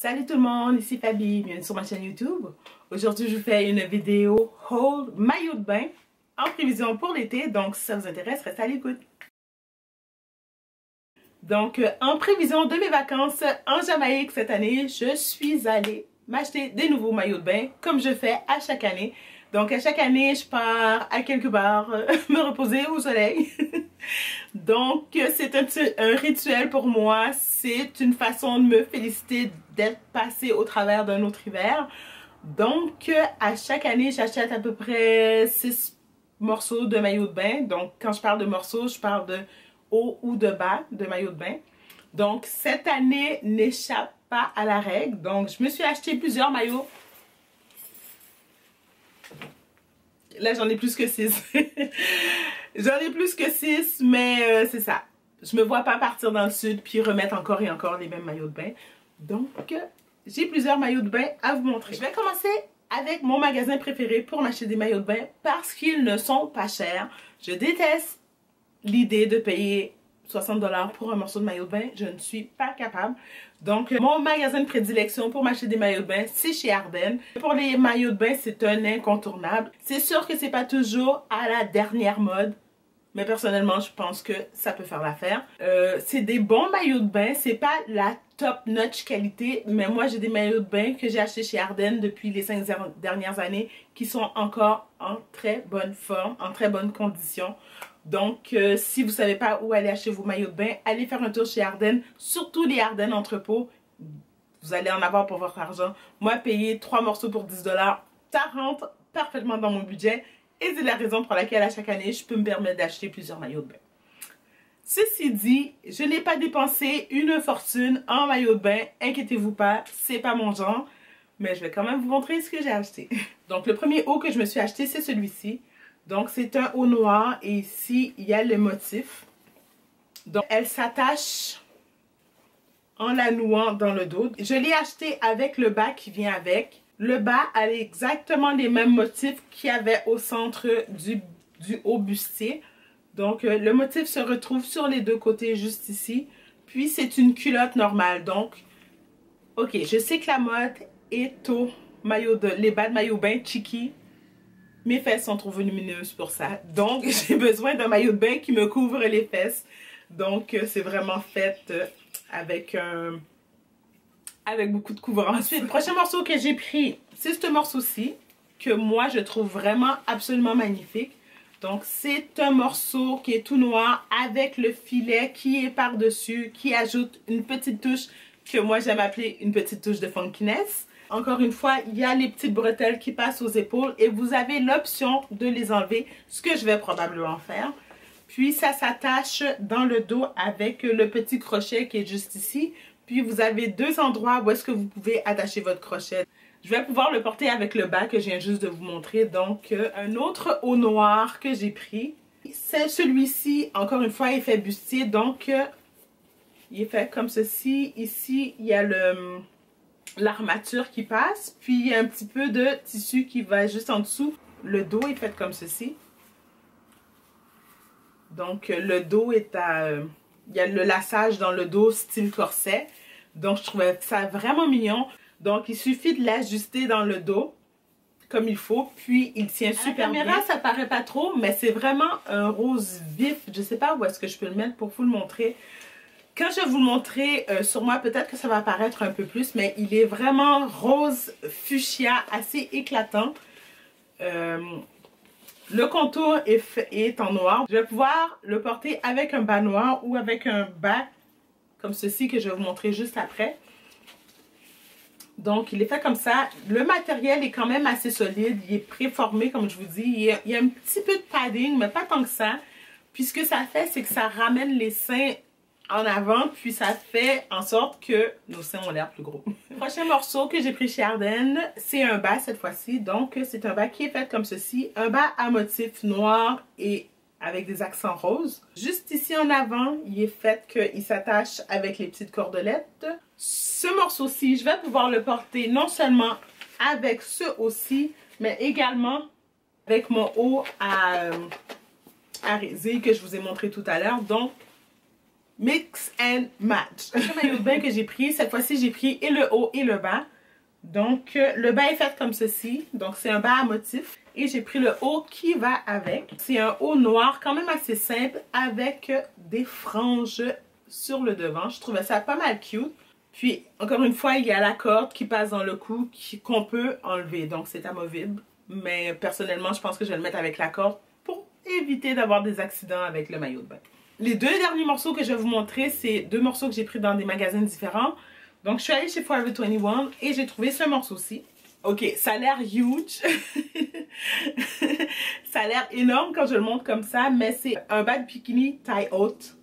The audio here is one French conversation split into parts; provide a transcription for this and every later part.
Salut tout le monde, ici Fabi, bienvenue sur ma chaîne YouTube. Aujourd'hui je vous fais une vidéo haul maillot de bain en prévision pour l'été, donc si ça vous intéresse, restez à l'écoute. Donc en prévision de mes vacances en Jamaïque cette année, je suis allée m'acheter des nouveaux maillots de bain comme je fais à chaque année. Donc à chaque année je pars à quelque part me reposer au soleil. Donc c'est un rituel pour moi, c'est une façon de me féliciter d'être passée au travers d'un autre hiver. Donc à chaque année j'achète à peu près 6 morceaux de maillot de bain. Donc quand je parle de morceaux, je parle de haut ou de bas de maillot de bain. Donc cette année n'échappe pas à la règle. Donc je me suis acheté plusieurs maillots. Là j'en ai plus que 6. J'en ai plus que 6, mais c'est ça. Je me vois pas partir dans le sud puis remettre encore et encore les mêmes maillots de bain. Donc j'ai plusieurs maillots de bain à vous montrer. Je vais commencer avec mon magasin préféré pour m'acheter des maillots de bain parce qu'ils ne sont pas chers. Je déteste l'idée de payer 60 $ pour un morceau de maillot de bain. Je ne suis pas capable. Donc mon magasin de prédilection pour m'acheter des maillots de bain, c'est chez Ardennes. Pour les maillots de bain, c'est un incontournable. C'est sûr que c'est pas toujours à la dernière mode, mais personnellement je pense que ça peut faire l'affaire. C'est des bons maillots de bain, c'est pas la top notch qualité, mais moi j'ai des maillots de bain que j'ai achetés chez Ardennes depuis les 5 dernières années qui sont encore en très bonne forme, en très bonne condition. Donc si vous savez pas où aller acheter vos maillots de bain, allez faire un tour chez Ardennes, surtout les Ardennes entrepôts. Vous allez en avoir pour votre argent. Moi payer 3 morceaux pour 10 $, ça rentre parfaitement dans mon budget. Et c'est la raison pour laquelle à chaque année, je peux me permettre d'acheter plusieurs maillots de bain. Ceci dit, je n'ai pas dépensé une fortune en maillot de bain. Inquiétez-vous pas, c'est pas mon genre. Mais je vais quand même vous montrer ce que j'ai acheté. Donc le premier haut que je me suis acheté, c'est celui-ci. Donc c'est un haut noir et ici, il y a le motif. Donc elle s'attache en la nouant dans le dos. Je l'ai acheté avec le bas qui vient avec. Le bas a exactement les mêmes motifs qu'il y avait au centre du haut bustier. Donc le motif se retrouve sur les deux côtés juste ici. Puis c'est une culotte normale. Donc ok, je sais que la mode est au maillot les bas de maillot bain cheeky. Mes fesses sont trop volumineuses pour ça. Donc j'ai besoin d'un maillot de bain qui me couvre les fesses. Donc c'est vraiment fait avec beaucoup de couvrance. Ensuite, le prochain morceau que j'ai pris, c'est ce morceau-ci, que moi je trouve vraiment absolument magnifique. Donc c'est un morceau qui est tout noir avec le filet qui est par-dessus, qui ajoute une petite touche que moi j'aime appeler une petite touche de funkiness. Encore une fois, il y a les petites bretelles qui passent aux épaules et vous avez l'option de les enlever, ce que je vais probablement faire. Puis ça s'attache dans le dos avec le petit crochet qui est juste ici. Puis vous avez deux endroits où est-ce que vous pouvez attacher votre crochet. Je vais pouvoir le porter avec le bas que je viens juste de vous montrer. Donc un autre haut noir que j'ai pris. C'est celui-ci, encore une fois, il est fait bustier. Donc il est fait comme ceci. Ici, il y a l'armature qui passe. Puis il y a un petit peu de tissu qui va juste en dessous. Le dos est fait comme ceci. Donc le dos est à... il y a le laçage dans le dos style corset. Donc je trouvais ça vraiment mignon. Donc il suffit de l'ajuster dans le dos comme il faut. Puis il tient super bien. À la caméra ça paraît pas trop, mais c'est vraiment un rose vif. Je sais pas où est-ce que je peux le mettre pour vous le montrer. Quand je vais vous le montrer sur moi, peut-être que ça va apparaître un peu plus. Mais il est vraiment rose fuchsia, assez éclatant. Le contour est en noir. Je vais pouvoir le porter avec un bas noir ou avec un bas comme ceci que je vais vous montrer juste après. Donc il est fait comme ça. Le matériel est quand même assez solide. Il est préformé comme je vous dis. Il y a un petit peu de padding mais pas tant que ça. Puis ce que ça fait c'est que ça ramène les seins en avant. Puis ça fait en sorte que nos seins ont l'air plus gros. Le prochain morceau que j'ai pris chez Ardennes, c'est un bas cette fois-ci. Donc c'est un bas qui est fait comme ceci. Un bas à motif noir et avec des accents roses. Juste ici en avant, il est fait qu'il s'attache avec les petites cordelettes. Ce morceau-ci, je vais pouvoir le porter non seulement avec ce aussi, mais également avec mon haut à raiser que je vous ai montré tout à l'heure. Donc, Mix and match. Le maillot de bain que j'ai pris, cette fois-ci j'ai pris et le haut et le bas. Donc le bas est fait comme ceci, donc c'est un bas à motif. Et j'ai pris le haut qui va avec. C'est un haut noir quand même assez simple avec des franges sur le devant. Je trouvais ça pas mal cute. Puis encore une fois, il y a la corde qui passe dans le cou qu'on peut enlever, donc c'est amovible. Mais personnellement, je pense que je vais le mettre avec la corde pour éviter d'avoir des accidents avec le maillot de bain. Les deux derniers morceaux que je vais vous montrer, c'est deux morceaux que j'ai pris dans des magasins différents. Donc, je suis allée chez Forever 21 et j'ai trouvé ce morceau-ci. Ok, ça a l'air huge. Ça a l'air énorme quand je le montre comme ça, mais c'est un bas de bikini taille haute.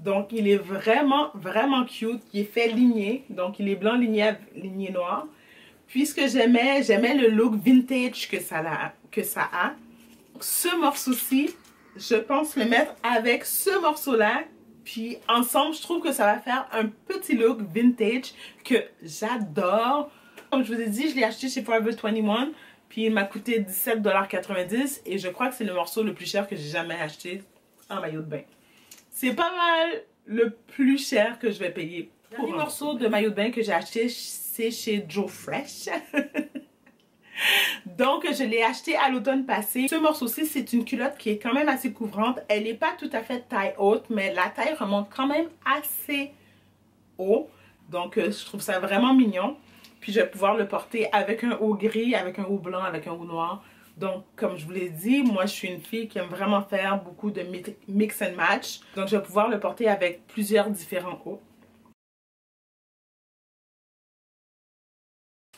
Donc, il est vraiment, vraiment cute. Il est fait ligné. Donc, il est blanc ligné noir. Puis, ce que j'aimais le look vintage que ça a. Ce morceau-ci, je pense le mettre avec ce morceau-là. Puis ensemble, je trouve que ça va faire un petit look vintage que j'adore. Comme je vous ai dit, je l'ai acheté chez Forever 21. Puis il m'a coûté 17,90 $. Et je crois que c'est le morceau le plus cher que j'ai jamais acheté en maillot de bain. C'est pas mal le plus cher que je vais payer. Le dernier morceau de maillot de bain que j'ai acheté, c'est chez Joe Fresh. Donc, je l'ai acheté à l'automne passé. Ce morceau-ci, c'est une culotte qui est quand même assez couvrante. Elle n'est pas tout à fait taille haute, mais la taille remonte quand même assez haut. Donc, je trouve ça vraiment mignon. Puis, je vais pouvoir le porter avec un haut gris, avec un haut blanc, avec un haut noir. Donc, comme je vous l'ai dit, moi, je suis une fille qui aime vraiment faire beaucoup de mix and match. Donc, je vais pouvoir le porter avec plusieurs différents hauts.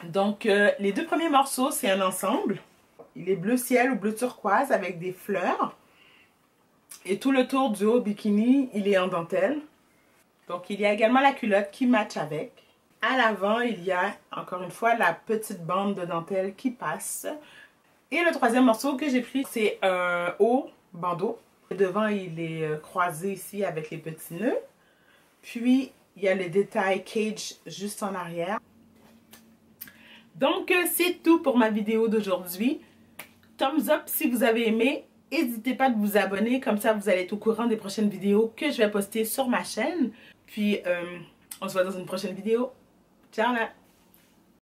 Donc, les deux premiers morceaux, c'est un ensemble. Il est bleu ciel ou bleu turquoise avec des fleurs. Et tout le tour du haut bikini, il est en dentelle. Donc, il y a également la culotte qui match avec. À l'avant, il y a, encore une fois, la petite bande de dentelle qui passe. Et le troisième morceau que j'ai pris, c'est un haut bandeau. Devant, il est croisé ici avec les petits nœuds. Puis, il y a le détail cage juste en arrière. Donc, c'est tout pour ma vidéo d'aujourd'hui. Thumbs up si vous avez aimé. N'hésitez pas de vous abonner, comme ça vous allez être au courant des prochaines vidéos que je vais poster sur ma chaîne. Puis, on se voit dans une prochaine vidéo. Ciao là!